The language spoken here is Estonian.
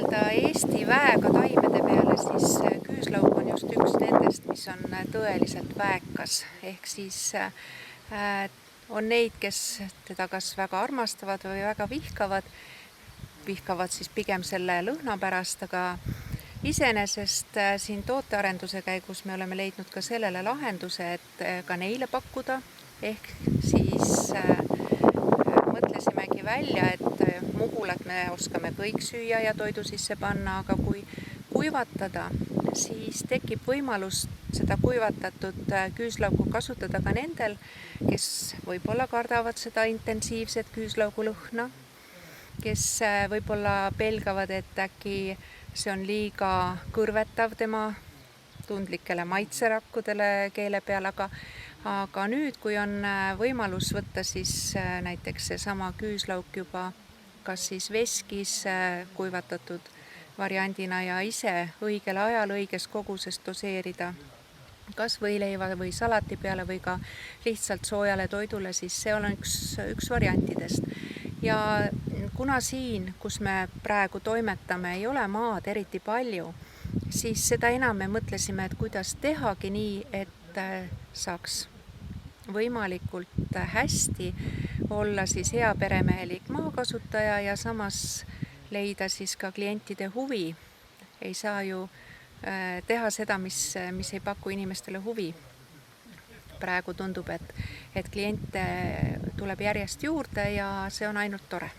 mõelda Eesti väega taimede peale, siis küüslauk on just üks nendest, mis on tõeliselt väekas. Ehk siis on neid, kes teda kas väga armastavad või väga vihkavad siis pigem selle lõhna pärast, aga iseenesest siin tootearenduse käigus me oleme leidnud ka sellele lahenduse, et ka neile pakkuda. Ehk siis mõtlesimegi välja, et mugulat me oskame kõik süüa ja toidu sisse panna, aga kui kuivatada, siis tekib võimalus seda kuivatatud küüslauku kasutada ka nendel, kes võib-olla kardavad seda intensiivset küüslaugu lõhna, kes võib-olla pelgavad, et äkki see on liiga kõrvetav tema tundlikele maitserakkudele keele peal, aga nüüd, kui on võimalus võtta siis näiteks seesama küüslauk juba kas siis veskis kuivatatud variandina ja ise õigel ajal õiges koguses doseerida, kas võileiva või salati peale või ka lihtsalt soojale toidule, siis see on üks variantidest. Ja kuna siin, kus me praegu toimetame, ei ole maad eriti palju, siis seda enam me mõtlesime, et kuidas tehagi nii, et saaks võimalikult hästi olla siis hea peremehelik maakasutaja ja samas leida siis ka klientide huvi. Ei saa ju teha seda, mis ei paku inimestele huvi. Praegu tundub, et kliente tuleb järjest juurde ja see on ainult tore.